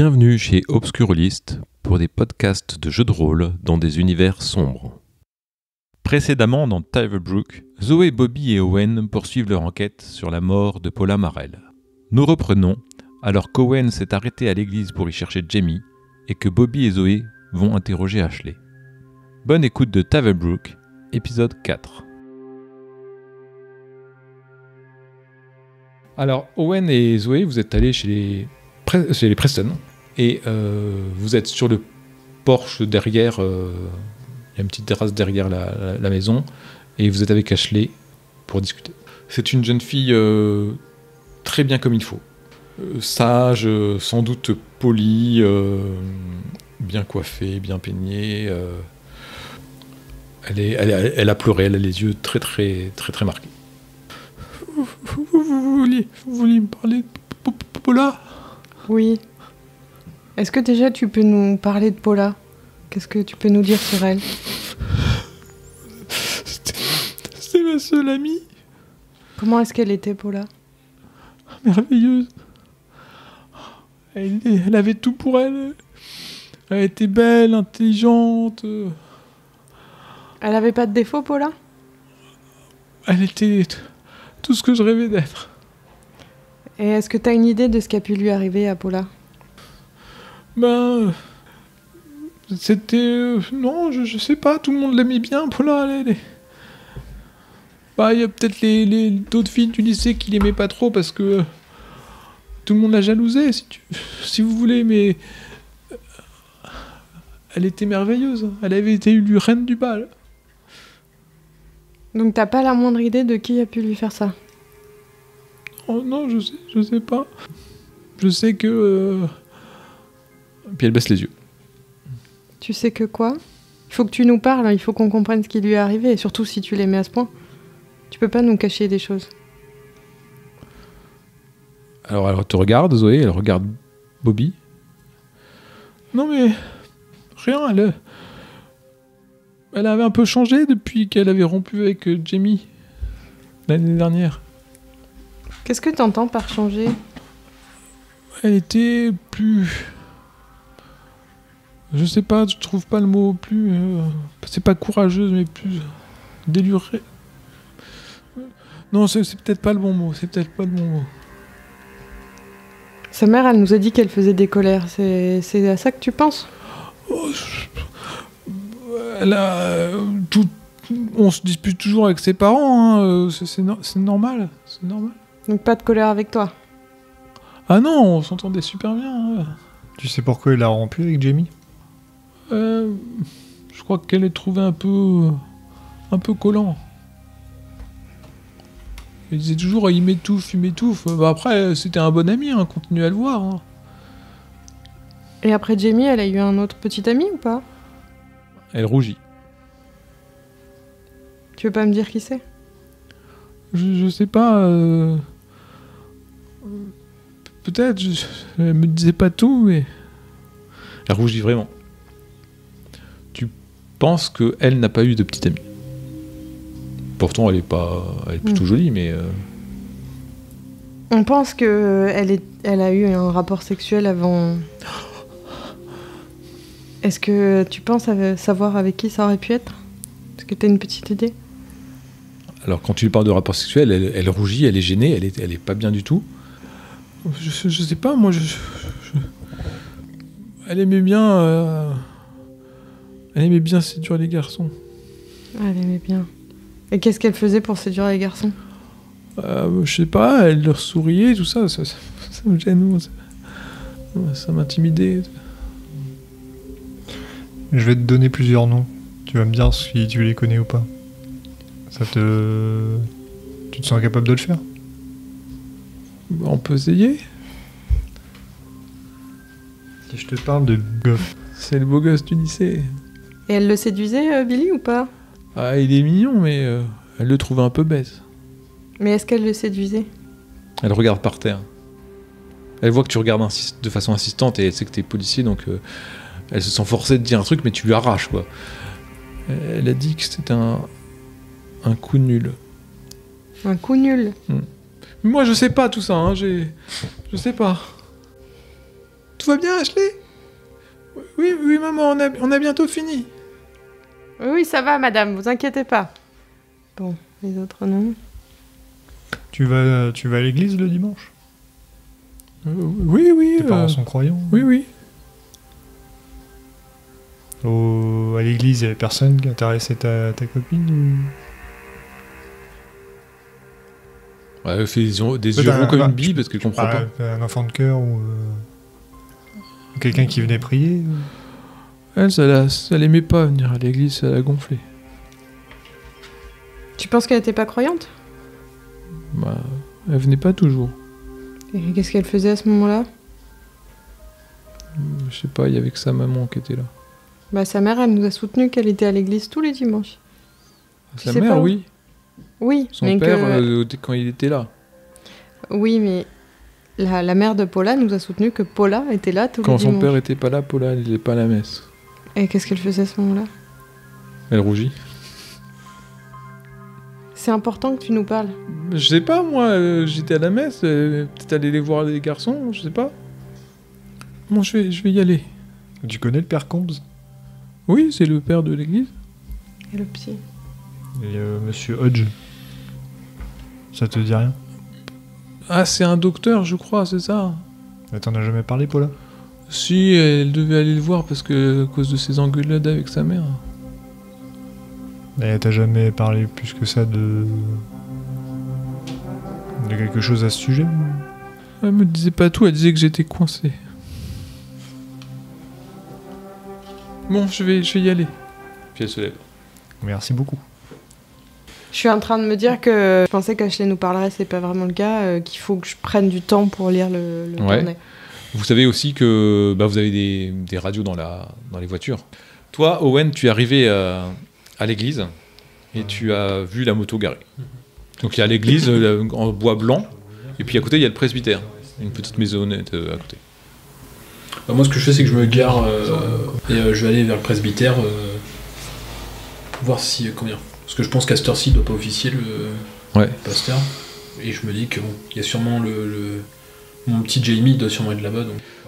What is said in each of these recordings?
Bienvenue chez Obscurlist pour des podcasts de jeux de rôle dans des univers sombres. Précédemment dans Tyverbrook, Zoé, Bobby et Owen poursuivent leur enquête sur la mort de Paula Marel. Nous reprenons alors qu'Owen s'est arrêté à l'église pour y chercher Jamie et que Bobby et Zoé vont interroger Ashley. Bonne écoute de Tyverbrook, épisode 4. Alors, Owen et Zoé, vous êtes allés chez les Preston et vous êtes sur le porche derrière, il y a une petite terrasse derrière la maison et vous êtes avec Ashley pour discuter. C'est une jeune fille très bien comme il faut. Sage, sans doute polie, bien coiffée, bien peignée. Elle a pleuré, elle a les yeux très marqués. Vous vouliez me parler de Paula ? Oui. Est-ce que déjà tu peux nous parler de Paula ? Qu'est-ce que tu peux nous dire sur elle ? C'était ma seule amie. Comment est-ce qu'elle était, Paula ? Merveilleuse. Elle avait tout pour elle. Elle était belle, intelligente. Elle avait pas de défaut, Paula ? Elle était tout ce que je rêvais d'être. Et est-ce que t'as une idée de ce qui a pu lui arriver à Paula ? C'était... non, je sais pas, tout le monde l'aimait bien, Paula. Il y a peut-être les d'autres filles du lycée qui l'aimaient pas trop parce que tout le monde la jalousait, si vous voulez, mais... elle était merveilleuse. Elle avait été élue reine du bal. Donc t'as pas la moindre idée de qui a pu lui faire ça ? Oh non, je sais pas. Je sais que... Puis elle baisse les yeux. Tu sais que quoi ? Il faut que tu nous parles, il faut qu'on comprenne ce qui lui est arrivé, et surtout si tu l'aimais à ce point. Tu peux pas nous cacher des choses. Alors elle te regarde, Zoé, elle regarde Bobby. Non mais... rien, elle avait un peu changé depuis qu'elle avait rompu avec Jamie l'année dernière. Qu'est-ce que t'entends par changer ? Elle était plus... je sais pas, je trouve pas le mot plus... c'est pas courageuse, mais plus... délurée. Non, c'est peut-être pas le bon mot, Sa mère, elle nous a dit qu'elle faisait des colères. C'est à ça que tu penses ? Elle a... on se dispute toujours avec ses parents, hein. C'est normal, c'est normal. Donc pas de colère avec toi ? Ah non, on s'entendait super bien. Tu sais pourquoi il a rompu avec Jamie ? Je crois qu'elle est trouvée un peu collant. Il disait toujours il m'étouffe. Après, c'était un bon ami, hein, continue à le voir. Hein. Et après Jamie, elle a eu un autre petit ami ou pas ? Elle rougit. Tu veux pas me dire qui c'est ? Je sais pas. Peut-être, elle me disait pas tout, mais... Elle rougit vraiment. Tu penses qu'elle n'a pas eu de petite amie. Pourtant, elle est plutôt jolie, mais... On pense qu'elle a eu un rapport sexuel avant... Est-ce que tu penses savoir avec qui ça aurait pu être ? Est-ce que t'as une petite idée ? Alors, quand tu lui parles de rapport sexuel, elle rougit, elle est gênée, elle est pas bien du tout. Je sais pas, moi, elle aimait bien... Elle aimait bien séduire les garçons. Elle aimait bien. Et qu'est-ce qu'elle faisait pour séduire les garçons ? Je sais pas, elle leur souriait, tout ça, ça me gêne, ça m'intimidait. Je vais te donner plusieurs noms. Tu vas me dire si tu les connais ou pas. Tu te sens capable de le faire ? On peut essayer. Si je te parle de Goff. C'est le beau gosse du lycée. Et elle le séduisait, Billy, ou pas ? Ah, il est mignon, mais elle le trouvait un peu bête. Mais est-ce qu'elle le séduisait ? Elle regarde par terre. Elle voit que tu regardes de façon insistante et elle sait que t'es policier, donc elle se sent forcée de dire un truc, mais tu lui arraches, quoi. Elle a dit que c'était un coup nul. Un coup nul ? Moi, je sais pas tout ça, hein, je sais pas. va bien, Ashley? Oui, oui, maman, on a bientôt fini. Oui, ça va, madame, vous inquiétez pas. Bon, les autres, non. Tu vas à l'église le dimanche? Oui, oui. Tes parents sont croyants? Oui, oui. À l'église, il y avait personne qui intéressait ta copine Ouais, elle fait des yeux ronds comme une bille parce qu'elle comprend pas. Un enfant de cœur ou quelqu'un qui venait prier Elle, ça l'aimait pas venir à l'église, ça l'a gonflé. Tu penses qu'elle était pas croyante? Bah, elle venait pas toujours. Et qu'est-ce qu'elle faisait à ce moment-là? Je sais pas, il y avait que sa maman qui était là. Bah, sa mère, elle nous a soutenu qu'elle était à l'église tous les dimanches. Sa sais mère, pas. oui. Oui, Son mais père, que... quand il était là. Oui, mais la mère de Paula nous a soutenu que Paula était là tous les Quand dimanches. son père était pas là, Paula, elle n'était pas à la messe. Et qu'est-ce qu'elle faisait à ce moment-là? Elle rougit. C'est important que tu nous parles. Je sais pas, moi, j'étais à la messe, peut-être aller les voir les garçons, je sais pas. Bon, je vais y aller. Tu connais le père Combs? Oui, c'est le père de l'église. Et le psy. Et monsieur Hodge? Ça te dit rien? Ah, c'est un docteur, je crois, c'est ça. Mais t'en as jamais parlé, Paula? Si, elle devait aller le voir parce que à cause de ses engueulades avec sa mère. Et t'as jamais parlé plus que ça de quelque chose à ce sujet? Elle me disait pas tout, elle disait que j'étais coincé. Bon, je vais y aller. Puis elle se lève. Merci beaucoup. Je suis en train de me dire que je pensais qu'Ashley nous parlerait, c'est pas vraiment le cas, qu'il faut que je prenne du temps pour lire le carnet. Vous savez aussi que vous avez des radios dans les voitures. Toi, Owen, tu es arrivé à l'église et tu as vu la moto garée. Donc il y a l'église en bois blanc et puis à côté il y a le presbytère, une petite maisonnette à côté. Bah, moi ce que je fais c'est que je me gare et je vais aller vers le presbytère pour voir si comment dire. Parce que je pense qu'à cette heure-ci il doit pas officier le pasteur. Et je me dis que bon, il y a sûrement mon petit Jamie doit sûrement être là-bas.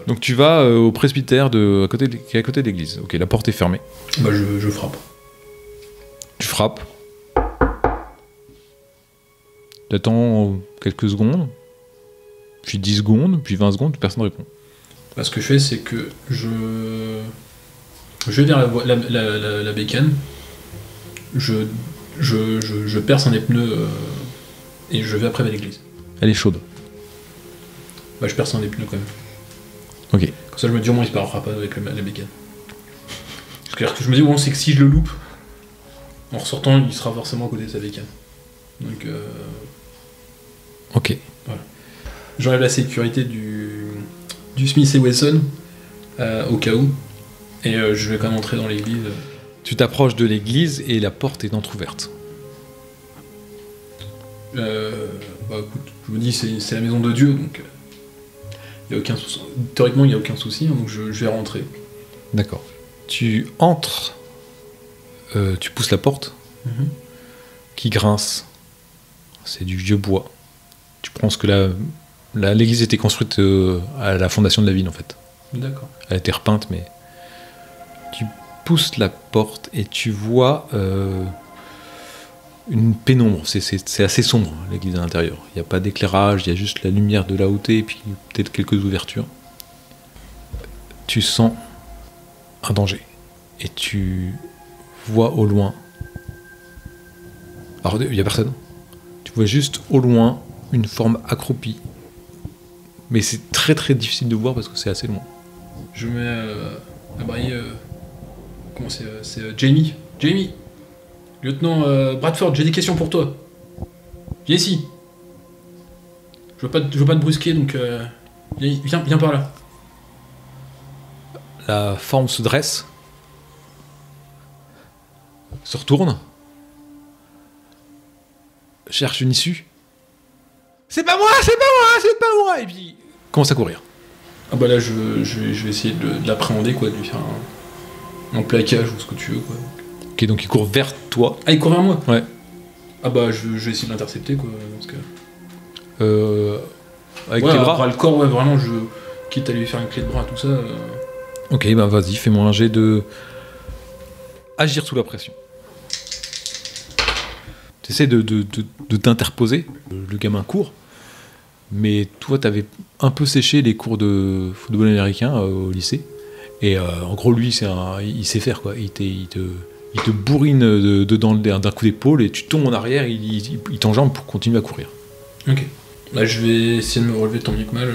Donc tu vas au presbytère qui est à côté de l'église. Ok, la porte est fermée. Bah je frappe. Tu frappes. T'attends quelques secondes, puis 10 secondes, puis 20 secondes, personne ne répond. Bah, ce que je fais c'est que je vais vers la bécane, je perce un des pneus et je vais après vers l'église. Elle est chaude. Bah je perce un des pneus quand même. Ok. Comme ça je me dis au moins il se parlera pas avec la bécane. Parce que je me dis au moins c'est que si je le loupe, en ressortant il sera forcément à côté de sa bécane. Donc ok. Voilà. J'enlève la sécurité du Smith & Wesson au cas où. Et je vais quand même entrer dans l'église. Tu t'approches de l'église et la porte est entrouverte. Bah écoute, je me dis c'est la maison de Dieu donc théoriquement il n'y a aucun souci, hein, donc je vais rentrer. D'accord. Tu entres, tu pousses la porte qui grince. C'est du vieux bois. Tu penses que l'église était construite à la fondation de la ville en fait. D'accord. Elle a été repeinte mais... Tu pousses la porte et tu vois une pénombre. C'est assez sombre l'église à l'intérieur. Il n'y a pas d'éclairage, il y a juste la lumière de la hauteur et puis peut-être quelques ouvertures. Tu sens un danger et tu vois au loin... Alors il n'y a personne. Tu vois juste au loin une forme accroupie. Mais c'est très très difficile de voir parce que c'est assez loin. Je mets à brailler... comment c'est Jamie. Jamie, lieutenant Bradford, j'ai des questions pour toi. Viens ici. Je veux pas te brusquer, donc viens par là. La forme se dresse, se retourne, cherche une issue. C'est pas moi, et puis commence à courir. Ah bah là je vais essayer de l'appréhender quoi, de lui faire un plaquage ou ce que tu veux quoi. Ok, donc il court vers toi. Ah il court vers moi? Ouais. Ah bah je vais essayer de l'intercepter quoi dans ce cas. Avec tes bras. Le corps ouais vraiment quitte à lui faire une clé de bras, tout ça. Ok, bah vas-y, fais-moi un jet de... Agir sous la pression. T'essaies de t'interposer, le gamin court, mais toi t'avais un peu séché les cours de football américain au lycée, et en gros lui il sait faire quoi, il te bourrine dedans d'un coup d'épaule et tu tombes en arrière, il t'enjambe pour continuer à courir. Ok. Bah, je vais essayer de me relever tant bien que mal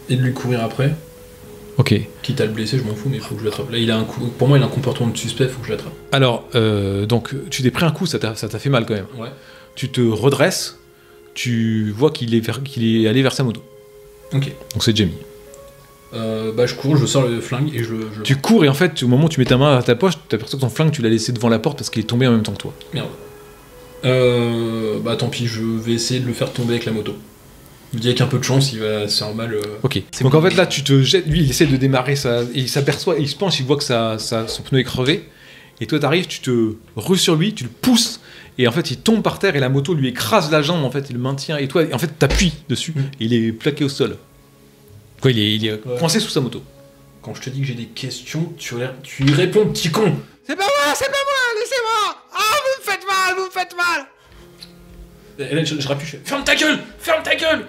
et de lui courir après. Ok. Quitte à le blesser, je m'en fous, mais il faut que je l'attrape. Là, pour moi, il a un comportement de suspect, il faut que je l'attrape. Alors, donc, tu t'es pris un coup, ça t'a fait mal quand même. Ouais. Tu te redresses, tu vois qu'il est allé vers sa moto. Ok. Donc c'est Jamie. Bah, je cours, je sors le flingue et je Tu cours et en fait, au moment où tu mets ta main à ta poche, tu t'aperçois que ton flingue, tu l'as laissé devant la porte parce qu'il est tombé en même temps que toi. Merde. Bah, tant pis, je vais essayer de le faire tomber avec la moto. Je me dis avec un peu de chance, il va se faire mal. Ok. Donc en fait là, tu te jettes, lui il essaie de démarrer, il s'aperçoit, il se penche, il voit que son pneu est crevé, et toi t'arrives, tu te rues sur lui, tu le pousses, et en fait il tombe par terre et la moto lui écrase la jambe, en fait il le maintient, et toi en fait t'appuies dessus, et il est plaqué au sol. Quoi, il est coincé sous sa moto. Quand je te dis que j'ai des questions, tu y réponds, petit con. C'est pas moi, laissez-moi. Ah, vous me faites mal. Et là, je rappuie, je fais ferme ta gueule.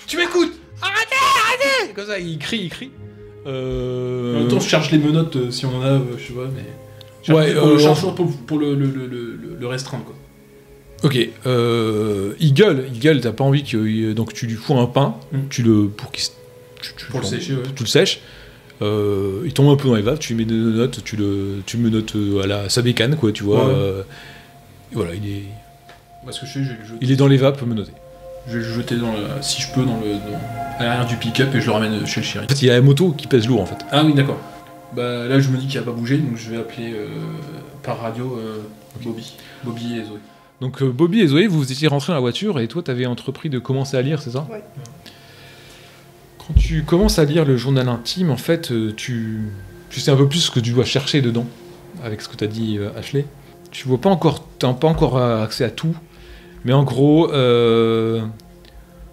Tu m'écoutes. Arrêtez. Comme ça, il crie. En même temps, je charge les menottes si on en a, je sais pas, mais. Ouais, on le charge pour le restreindre, quoi. Ok, il gueule, t'as pas envie que. Donc tu lui fous un pain, pour le sécher, ouais. Tu le sèches, il tombe un peu dans les vapes, tu lui mets des notes, tu le menottes à la sabécane, quoi, tu vois. Ouais. Voilà, il est. Parce que je vais le jeter. Il est dans les vapes, menotté. Je vais le jeter si je peux, à l'arrière du pick-up et je le ramène chez le chéri. En fait, il y a la moto qui pèse lourd, en fait. Ah oui, d'accord. Bah là, je me dis qu'il a pas bougé, donc je vais appeler par radio Bobby et Zoé. Donc Bobby et Zoé, vous étiez rentrés dans la voiture et toi, t'avais entrepris de commencer à lire, c'est ça ? Ouais. Quand tu commences à lire le journal intime, en fait, tu sais un peu plus ce que tu dois chercher dedans, avec ce que t'as dit Ashley. T'as pas encore accès à tout, mais en gros,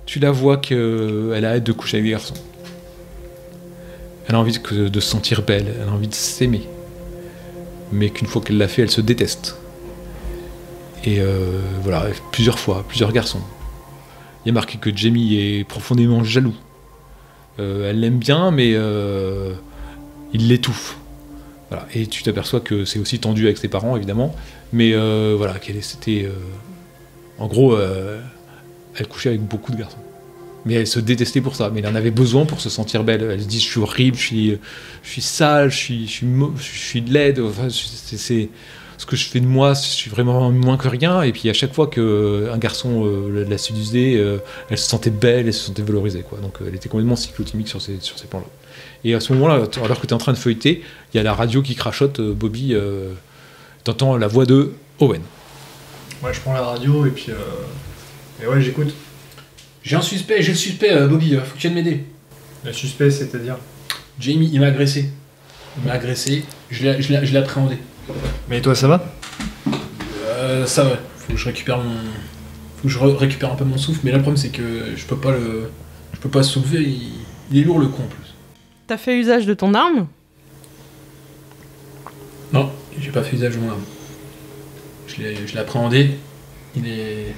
tu la vois qu'elle a hâte de coucher avec des garçons. Elle a envie de se sentir belle, elle a envie de s'aimer. Mais qu'une fois qu'elle l'a fait, elle se déteste. Et voilà, plusieurs garçons. Il y a marqué que Jamie est profondément jaloux. Elle l'aime bien, mais il l'étouffe. Voilà. Et tu t'aperçois que c'est aussi tendu avec ses parents, évidemment. Mais voilà, en gros, elle couchait avec beaucoup de garçons. Mais elle se détestait pour ça. Mais elle en avait besoin pour se sentir belle. Elle se dit, je suis horrible, je suis sale, je suis laide. Enfin, c'est ce que je fais de moi, je suis vraiment moins que rien. Et puis à chaque fois qu'un garçon la séduisait, elle se sentait belle, elle se sentait valorisée, quoi. Donc elle était complètement cyclotimique sur ces plans-là. Et à ce moment-là, alors que tu es en train de feuilleter, il y a la radio qui crachote, Bobby, t'entends la voix de Owen. Ouais, je prends la radio et puis... Et ouais, j'écoute. J'ai le suspect, Bobby, faut que tu viennes m'aider. Le suspect, c'est-à-dire ? Jamie, il m'a agressé. Je l'ai appréhendé. Mais toi, ça va ? Ça va, faut que je récupère un peu mon souffle, mais là le problème c'est que je peux pas se soulever, il est lourd le con en plus. T'as fait usage de ton arme ? Non, j'ai pas fait usage de mon arme. Je l'ai appréhendé, il est...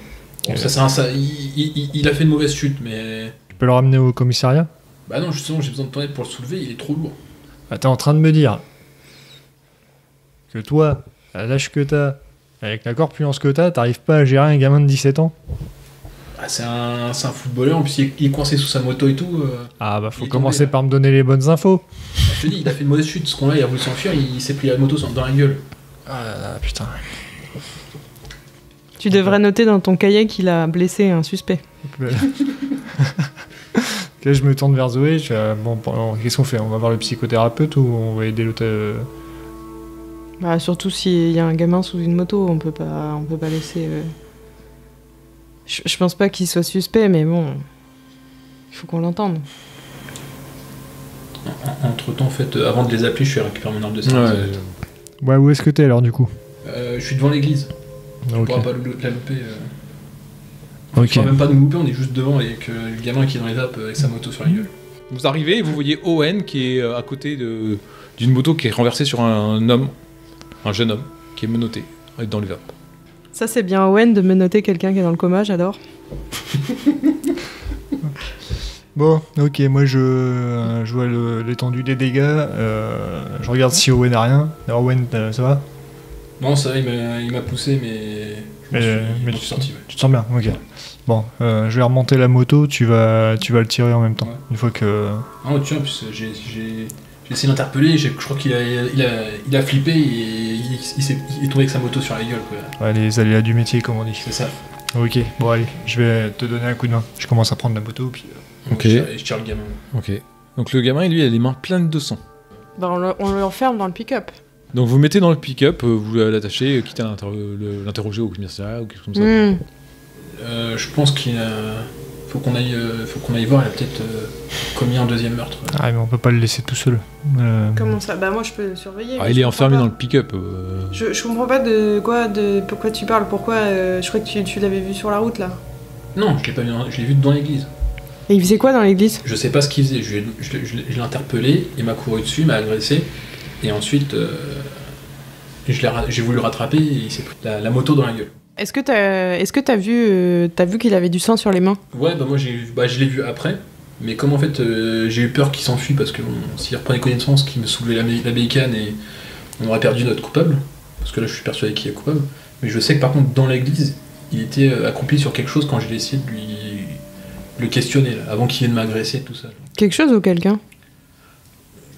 Bon, il a fait une mauvaise chute, mais... Tu peux le ramener au commissariat ? Bah non, justement, j'ai besoin de ton aide pour le soulever, il est trop lourd. Ah, t'es en train de me dire que toi, à l'âge que t'as, avec la corpulence que t'arrives pas à gérer un gamin de 17 ans ? Ah, c'est un footballeur, en plus il est coincé sous sa moto et tout. Ah bah faut commencer par me donner les bonnes infos. Je te dis, il a fait une mauvaise chute, ce con-là, il a voulu s'enfuir, il s'est pris la moto dans la gueule. Ah putain. Tu devrais noter dans ton cahier qu'il a blessé un suspect. Là, je me tourne vers Zoé, je fais, bon, qu'est-ce qu'on fait ? On va voir le psychothérapeute ou on va aider l'autre Bah, surtout s'il y a un gamin sous une moto, on peut pas laisser... Je pense pas qu'il soit suspect, mais bon... Il faut qu'on l'entende. Entre-temps, en fait, avant de les appeler, je suis récupérer mon arme de service. Ouais, où est-ce que t'es alors du coup ? Je suis devant l'église. On Ok. pourra pas la louper. Ok. On pourra même pas nous louper, on est juste devant avec le gamin qui est dans les vapes avec sa moto sur la gueule. Vous arrivez et vous voyez Owen qui est à côté d'une moto qui est renversée sur un homme, un jeune homme, qui est menotté dans les vapes. Ça, c'est bien Owen de menotter quelqu'un qui est dans le coma, j'adore. Bon, ok, moi je vois l'étendue des dégâts. Je regarde si Owen a rien. Alors, Owen, ça va? Non, ça va, il m'a poussé, mais tu te sens bien, ok. Bon, je vais remonter la moto, tu vas le tirer en même temps. Ouais. Une fois que... Ah, tu vois, en plus, j'ai essayé d'interpeller, je crois qu'il a flippé et il est tombé avec sa moto sur la gueule, quoi. Ouais, les aléas du métier, comme on dit. C'est ça. Ok, bon allez, je vais te donner un coup de main. Je commence à prendre la moto, puis... Ok. Je tire le gamin. Ok. Donc le gamin, lui, il a les mains pleines de sang. Bah, on l'enferme dans le pick-up. Donc vous mettez dans le pick-up, vous l'attachez, quitte à l'interroger au commissariat ou quelque chose comme ça. Je pense qu'il faut qu'on aille voir, il a peut-être commis un deuxième meurtre. Ah mais on peut pas le laisser tout seul. Comment ça? Bah moi je peux le surveiller. Ah, il est enfermé dans le pick-up. Je comprends pas pourquoi tu parles, je crois que tu l'avais vu sur la route là. Non, je l'ai pas vu, je l'ai vu dans l'église. Et il faisait quoi dans l'église? Je sais pas ce qu'il faisait, je l'ai interpellé, il m'a couru dessus, il m'a agressé, et ensuite j'ai voulu le rattraper et il s'est pris la moto dans la gueule. Est-ce que t'as vu qu'il avait du sang sur les mains? Ouais, bah moi je l'ai vu après, mais comme en fait j'ai eu peur qu'il s'enfuit parce que s'il reprenait connaissance, qu'il me soulevait la bécane et on aurait perdu notre coupable, parce que là je suis persuadé qu'il est coupable, mais je sais que par contre dans l'église, il était accompli sur quelque chose quand j'ai essayé de le questionner, là, avant qu'il vienne m'agresser et tout ça. Quelque chose ou quelqu'un?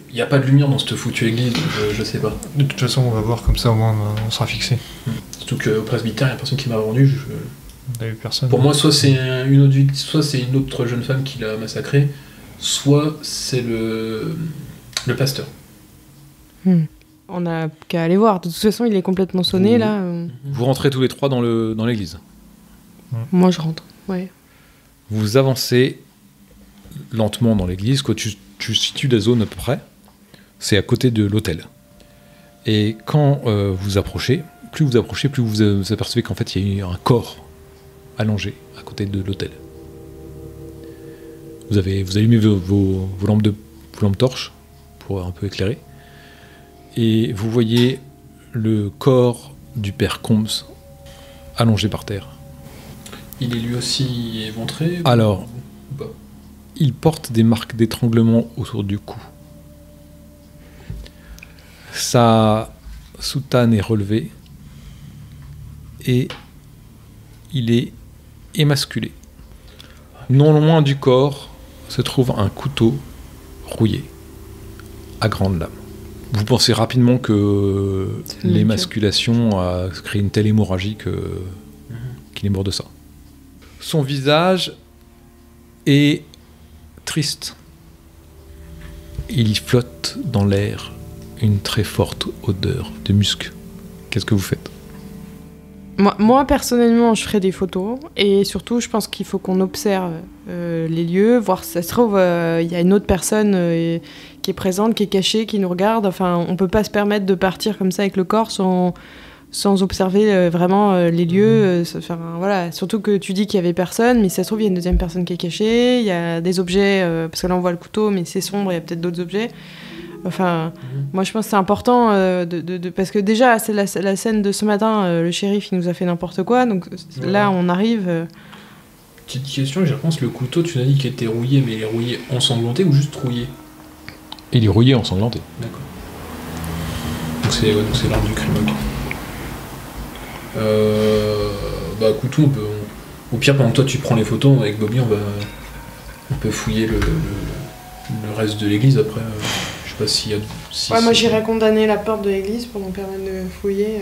Il n'y a pas de lumière dans cette foutue église, je sais pas. De toute façon, on va voir, comme ça au moins on sera fixé. Surtout qu'au presbytère, il n'y a personne qui m'a rendu. T'as eu personne. Pour moi, soit c'est une autre jeune femme qui l'a massacré, soit c'est le pasteur. On n'a qu'à aller voir. De toute façon, il est complètement sonné, là. Vous rentrez tous les trois dans l'église. Moi, je rentre, ouais. Vous avancez lentement dans l'église, quand tu situes la zone à peu près, c'est à côté de l'autel. Et quand vous approchez, plus vous apercevez qu'en fait il y a eu un corps allongé à côté de l'autel. Vous allumez vos lampes torches pour un peu éclairer, et vous voyez le corps du père Combs allongé par terre. Il est lui aussi éventré? Alors, il porte des marques d'étranglement autour du cou. Sa soutane est relevée et il est émasculé. Non loin du corps se trouve un couteau rouillé à grande lame. Vous pensez rapidement que l'émasculation a créé une telle hémorragie qu'il est mort de ça. Son visage est triste. Il y flotte dans l'air une très forte odeur de musc. Qu'est-ce que vous faites? Moi, personnellement, je ferai des photos. Et surtout, je pense qu'il faut qu'on observe les lieux, voir si ça se trouve, il y a une autre personne qui est présente, qui est cachée, qui nous regarde. Enfin, on peut pas se permettre de partir comme ça avec le corps sans observer vraiment les lieux. Voilà. Surtout que tu dis qu'il y avait personne, mais si ça se trouve, il y a une deuxième personne qui est cachée, il y a des objets, parce que là on voit le couteau, mais c'est sombre, il y a peut-être d'autres objets. Enfin, moi je pense que c'est important, parce que déjà, c'est la scène de ce matin, le shérif il nous a fait n'importe quoi, donc là on arrive... Petite question, je pense le couteau, tu m'as dit qu'il était rouillé, mais il est rouillé ensanglanté ou juste rouillé? Il est rouillé ensanglanté. D'accord. Donc c'est l'art du crime, ok. Couteau, au pire, pendant que toi tu prends les photos avec Bobby, on peut fouiller le reste de l'église après. Je sais pas s'il y a. Moi j'irais condamner la porte de l'église pour nous permettre de fouiller.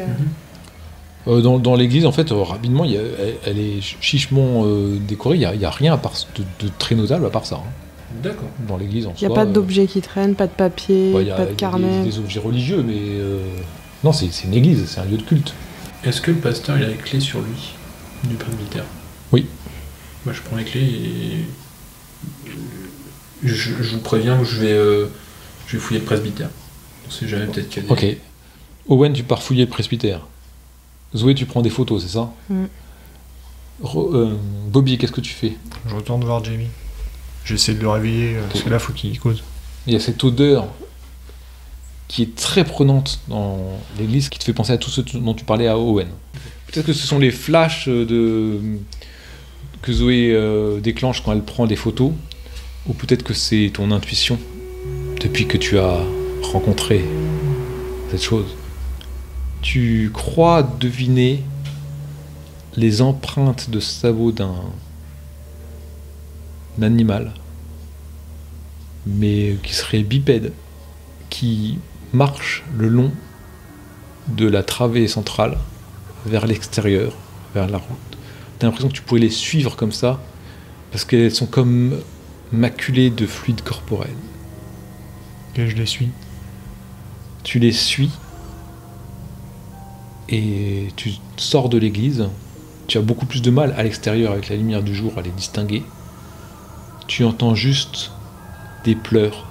Dans l'église, en fait, rapidement, elle est chichement décorée. Il n'y a rien à part de très notable à part ça. D'accord. Dans l'église en soi. Il n'y a pas d'objets qui traînent, pas de papier, pas de carnet. Des objets religieux, mais non, c'est une église, c'est un lieu de culte. Est-ce que le pasteur il a les clés sur lui du presbytère? Oui. Moi je prends les clés et je vous préviens que je vais fouiller le presbytère. On sait jamais, peut-être qu'il y a des... Ok. Owen, tu pars fouiller le presbytère. Zoé, tu prends des photos, c'est ça? Bobby, qu'est-ce que tu fais? Je retourne voir Jamie. J'essaie de le réveiller, parce que là, faut qu'il cause. Il y a cette odeur qui est très prenante dans l'église, qui te fait penser à tout ce dont tu parlais à Owen. Peut-être que ce sont les flashs que Zoé déclenche quand elle prend des photos, ou peut-être que c'est ton intuition, depuis que tu as rencontré cette chose. Tu crois deviner les empreintes de sabots d'un animal, mais qui serait bipède, qui marche le long de la travée centrale vers l'extérieur, vers la route. T'as l'impression que tu pourrais les suivre comme ça, parce qu'elles sont comme maculées de fluide corporel. Et je les suis. Tu les suis, et tu sors de l'église. Tu as beaucoup plus de mal à l'extérieur avec la lumière du jour à les distinguer. Tu entends juste des pleurs,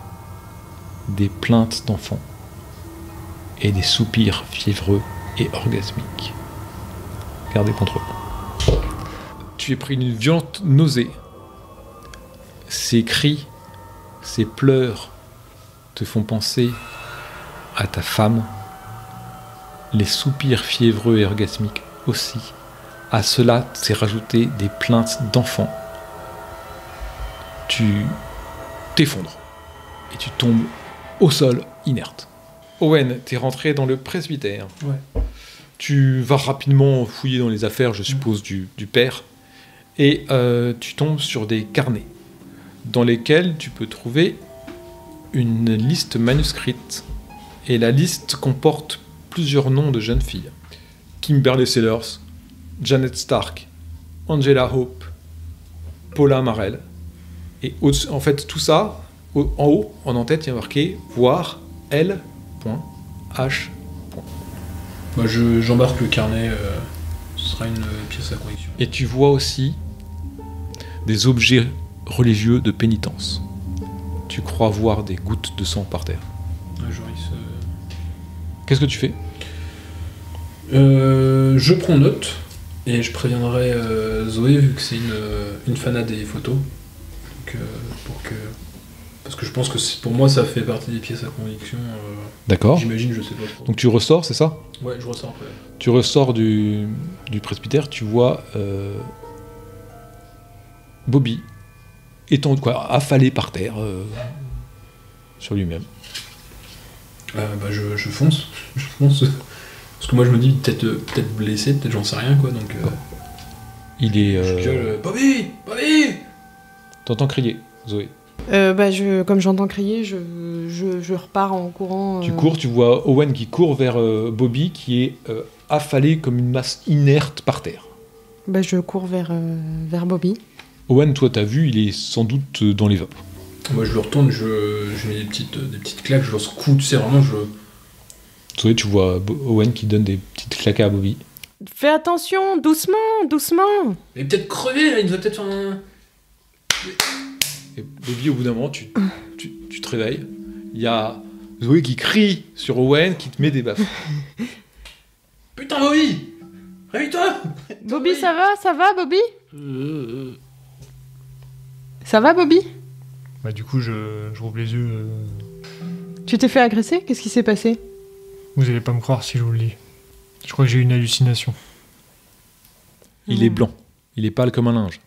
des plaintes d'enfants et des soupirs fiévreux et orgasmiques. Gardez contrôle. Tu es pris d'une violente nausée. Ces cris, ces pleurs te font penser à ta femme. Les soupirs fiévreux et orgasmiques aussi. À cela, s'est rajouté des plaintes d'enfants. Tu t'effondres et tu tombes au sol, inerte. Owen, t'es rentré dans le presbytère. Ouais. Tu vas rapidement fouiller dans les affaires, je suppose, du père, et tu tombes sur des carnets dans lesquels tu peux trouver une liste manuscrite. Et la liste comporte plusieurs noms de jeunes filles. Kimberly Sellers, Janet Stark, Angela Hope, Paula Marel. Et en fait, tout ça, en haut, en en-tête, il y a marqué « Voir L.H. ». Moi, j'embarque le carnet, ce sera une pièce à conviction. Et tu vois aussi des objets religieux de pénitence. Tu crois voir des gouttes de sang par terre. Ouais, Joris, Qu'est-ce que tu fais ? je prends note et je préviendrai Zoé vu que c'est une fanat des photos. Donc, parce que je pense que pour moi ça fait partie des pièces à conviction. D'accord. J'imagine, je sais pas trop. Donc tu ressors, c'est ça ? Ouais, je ressors après. Tu ressors du presbytère, tu vois Bobby affalé par terre sur lui-même. Je fonce. Je fonce. Parce que moi je me dis peut-être blessé, peut-être j'en sais rien quoi. Donc il est. je gueule Bobby, Bobby. T'entends crier, Zoé. Comme j'entends crier, je repars en courant. Tu cours, tu vois Owen qui court vers Bobby qui est affalé comme une masse inerte par terre. Je cours vers Bobby. Owen, toi t'as vu, il est sans doute dans les vapes. Moi je le retourne, je mets des petites claques, je le secoue, tu sais vraiment Zoé, tu vois Owen qui donne des petites claques à Bobby. Fais attention, doucement, doucement. Mais peut-être crever là, il nous a peut-être fait un... Et Bobby, au bout d'un moment, tu te réveilles. Il y a Zoé qui crie sur Owen, qui te met des baffes. Putain Bobby, réveille-toi. Bobby, ça va Bobby Ça va Bobby? Du coup, je rouvre les yeux. Tu t'es fait agresser? Qu'est-ce qui s'est passé? Vous allez pas me croire si je vous le dis. Je crois que j'ai eu une hallucination. Il est blanc. Il est pâle comme un linge.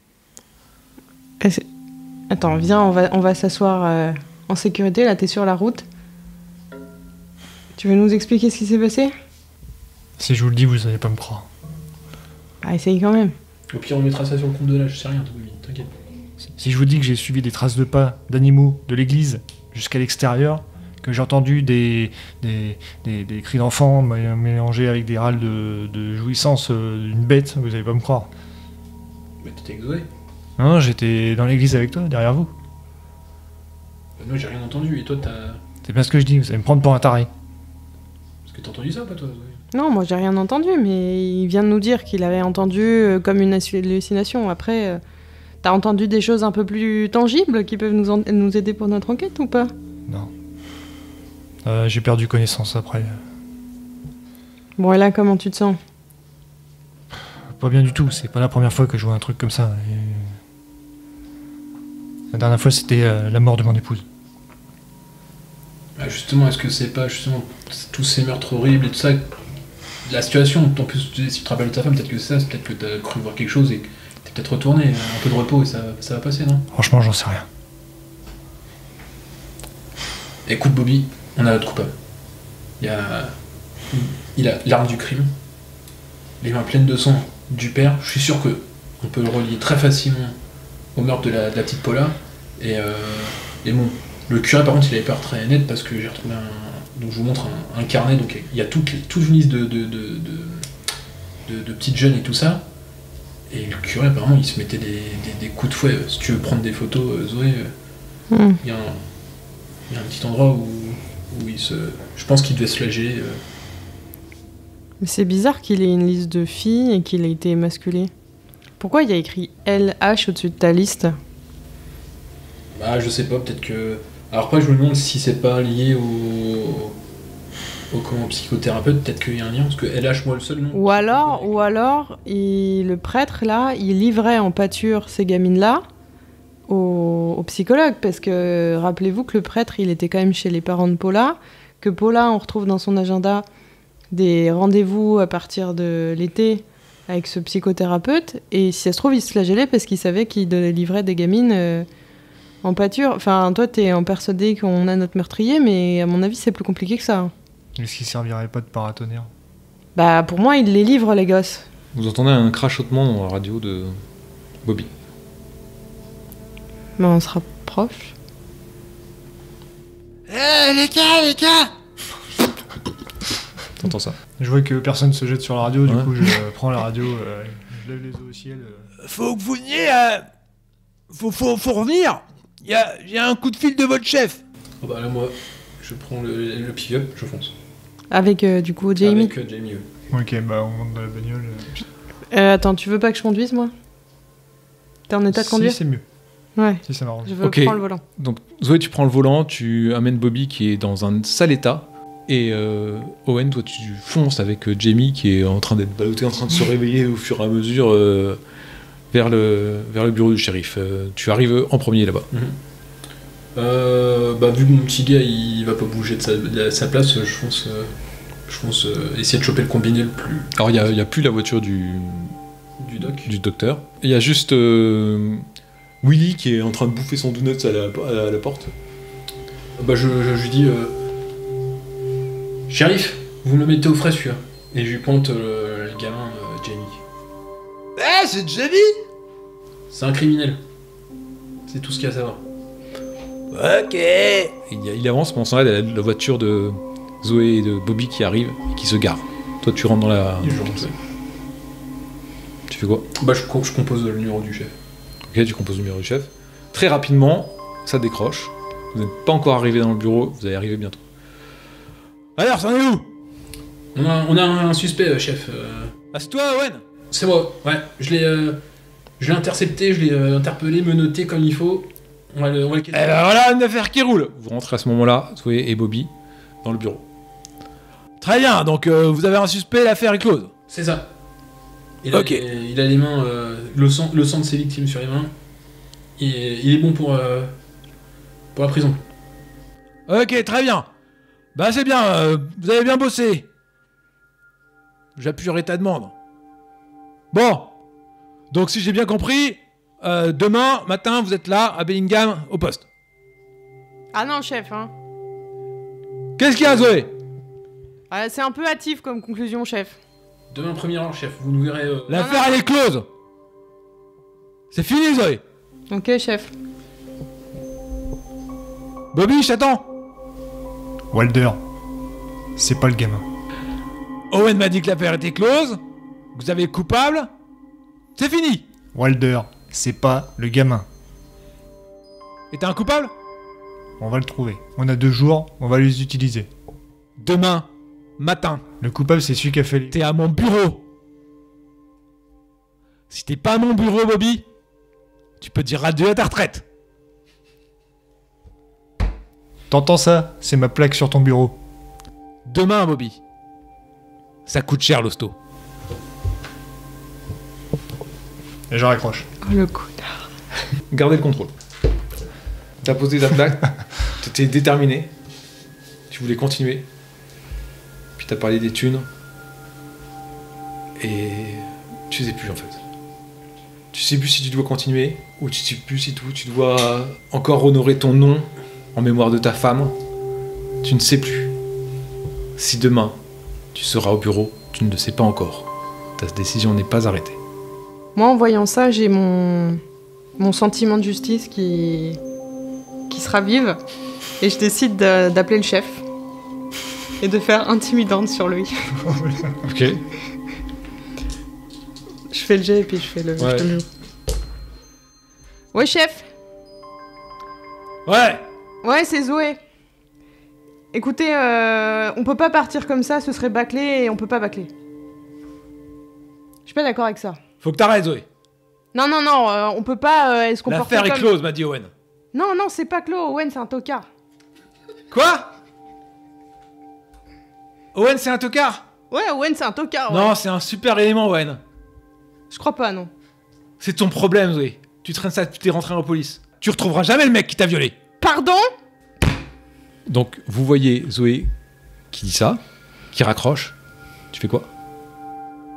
Attends, viens, on va s'asseoir en sécurité. Là, t'es sur la route. Tu veux nous expliquer ce qui s'est passé? Si je vous le dis, vous allez pas me croire. Essaye quand même. Au pire, on mettra ça sur le compte de l'âge, je sais rien, Bobby, t'inquiète. Si je vous dis que j'ai suivi des traces de pas d'animaux de l'église jusqu'à l'extérieur, que j'ai entendu des cris d'enfants mélangés avec des râles de jouissance d'une bête, vous allez pas me croire. Mais t'étais avec Zoé? Non, j'étais dans l'église avec toi, derrière vous. Non, j'ai rien entendu, et toi t'as... C'est bien ce que je dis, vous allez me prendre pour un taré. Parce que t'as entendu ça, pas toi, Zoé? Non, moi j'ai rien entendu, mais il vient de nous dire qu'il avait entendu comme une hallucination. Après, t'as entendu des choses un peu plus tangibles qui peuvent nous aider pour notre enquête ou pas? Non. J'ai perdu connaissance après. Bon, et là, comment tu te sens? Pas bien du tout, c'est pas la première fois que je vois un truc comme ça. La dernière fois, c'était la mort de mon épouse. Bah justement, est-ce que c'est pas justement tous ces meurtres horribles et tout ça, la situation, en plus, si tu te rappelles de ta femme, peut-être que c'est ça, c'est peut-être que t'as cru voir quelque chose et que t'es peut-être retourné, un peu de repos et ça va passer, non? Franchement, j'en sais rien. Écoute, Bobby, on a notre coupable. Il a l'arme du crime, les mains pleines de sang du père. Je suis sûr que on peut le relier très facilement au meurtre de la petite Paula. Et bon, le curé, par contre, il avait peur très net parce que j'ai retrouvé donc je vous montre un carnet. Donc il y a toute une liste de petites jeunes et tout ça. Et le curé, apparemment, il se mettait des coups de fouet. Si tu veux prendre des photos, Zoé, il y a un petit endroit où je pense qu'il devait se flageller. Mais c'est bizarre qu'il ait une liste de filles et qu'il ait été émasculé. Pourquoi il y a écrit LH au-dessus de ta liste? Bah, je sais pas, peut-être que. Alors, après, je me demande si c'est pas lié au psychothérapeute, peut-être qu'il y a un lien, parce que LH, moi, le seul nom. Ou alors, le prêtre, là, il livrait en pâture ces gamines-là au psychologue, parce que rappelez-vous que le prêtre, il était quand même chez les parents de Paula, que Paula, on retrouve dans son agenda des rendez-vous à partir de l'été avec ce psychothérapeute, et si ça se trouve, il se flagellait parce qu'il savait qu'il livrait des gamines en pâture. Enfin, toi, t'es en persuadé qu'on a notre meurtrier, mais à mon avis, c'est plus compliqué que ça. Est-ce qu'il servirait pas de paratonnerre? Bah, pour moi, il les livre, les gosses. Vous entendez un crachotement dans la radio de Bobby. Bah, on se rapproche. Les gars! T'entends ça? Je vois que personne se jette sur la radio, du coup je prends la radio, je lève les yeux au ciel. Faut que vous veniez, faut revenir. J'ai un coup de fil de votre chef. Oh bah là, moi, je prends le pick-up, je fonce. Avec, du coup, Jamie. Avec Jamie, oui. Ok, bah on monte dans la bagnole. Attends, tu veux pas que je conduise, moi? T'es en état de conduire? Si, c'est mieux. Ouais. Si, ça m'arrange. Je veux prendre le volant. Donc, Zoé, tu prends le volant, tu amènes Bobby qui est dans un sale état. Et Owen, toi, tu fonces avec Jamie qui est en train d'être ballotté, en train de se réveiller au fur et à mesure vers le bureau du shérif. Tu arrives en premier là-bas. Bah, vu que mon petit gars il va pas bouger de sa place, je fonce essayer de choper le combiné le plus. Alors, il n'y a plus la voiture du docteur. Il y a juste Willy qui est en train de bouffer son donuts à la porte. Bah, je lui dis shérif, vous me le mettez au frais celui-là. Et je lui pointe le gamin Jamie. C'est Jamie? C'est un criminel. C'est tout ce qu'il y a à savoir. Ok. Il avance, pendant ce temps-là, il y a la voiture de Zoé et de Bobby qui arrive et qui se gare. Toi, tu rentres dans la... Et je rentre. Tu fais quoi? Bah, je compose le numéro du chef. Ok, tu composes le numéro du chef. Très rapidement, ça décroche. Vous n'êtes pas encore arrivé dans le bureau, vous allez arriver bientôt. Alors, c'en est où? On a un suspect, chef. Ah, c'est toi, Owen? C'est moi, ouais. Je l'ai intercepté, je l'ai interpellé, menotté comme il faut. On va le Eh ben voilà une affaire qui roule. Vous rentrez à ce moment-là, Zoé et Bobby, dans le bureau. Très bien, donc vous avez un suspect, l'affaire est close. C'est ça. Il Ok. a les mains, le sang de ses victimes sur les mains. Il est bon pour la prison. Ok, très bien. Bah c'est bien, vous avez bien bossé. J'appuierai ta demande. Bon, donc si j'ai bien compris, demain matin vous êtes là à Bellingham au poste. Ah non, chef, hein. Qu'est-ce qu'il y a, Zoé? C'est un peu hâtif comme conclusion, chef. Demain, première heure, chef. Vous nous verrez. L'affaire elle est close. C'est fini, Zoé. Ok, chef. Bobby, je t'attends. Walder, c'est pas le gamin. Owen m'a dit que l'affaire était close. Vous avez le coupable. C'est fini. Walder, c'est pas le gamin. Et t'as un coupable? On va le trouver. On a 2 jours, on va les utiliser. Demain matin. Le coupable, c'est celui qui a fait les... T'es à mon bureau. Si t'es pas à mon bureau, Bobby, tu peux dire adieu à ta retraite. T'entends ça? C'est ma plaque sur ton bureau. Demain, Bobby. Ça coûte cher, l'hosto. Et je raccroche. Oh, le connard. Gardez le contrôle. T'as posé ta plaque, t'étais déterminé, tu voulais continuer. Puis t'as parlé des thunes. Et tu sais plus en fait. Tu sais plus si tu dois continuer ou tu sais plus si tu dois encore honorer ton nom en mémoire de ta femme. Tu ne sais plus. Si demain tu seras au bureau, tu ne le sais pas encore. Ta décision n'est pas arrêtée. Moi, en voyant ça, j'ai mon sentiment de justice qui se ravive et je décide d'appeler le chef et de faire intimidante sur lui. Ok. Je fais le jet et puis je fais le... Ouais. je te le joue. Ouais, chef. Ouais. Ouais, c'est Zoé. Écoutez, on peut pas partir comme ça, ce serait bâclé et on peut pas bâcler. Je suis pas d'accord avec ça. Faut que t'arrêtes, Zoé. Non, on peut pas se comporter L'affaire comme... est close, m'a dit Owen. Non, c'est pas clos, Owen, c'est un tocard. Quoi? Owen, c'est un tocard? Ouais, Owen, c'est un tocard, ouais. Non, c'est un super élément, Owen. Je crois pas, non. C'est ton problème, Zoé. Tu traînes ça depuis que t'es rentré en police. Tu retrouveras jamais le mec qui t'a violé. Pardon? Donc, vous voyez Zoé qui dit ça, qui raccroche. Tu fais quoi?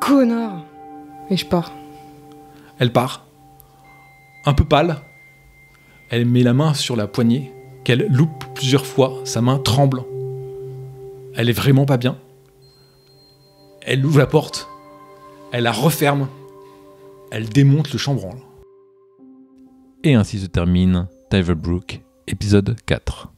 Connard. Et je pars. Elle part. Un peu pâle. Elle met la main sur la poignée, qu'elle loupe plusieurs fois. Sa main tremble. Elle est vraiment pas bien. Elle ouvre la porte. Elle la referme. Elle démonte le chambranle. Et ainsi se termine Tyver Brook, épisode 4.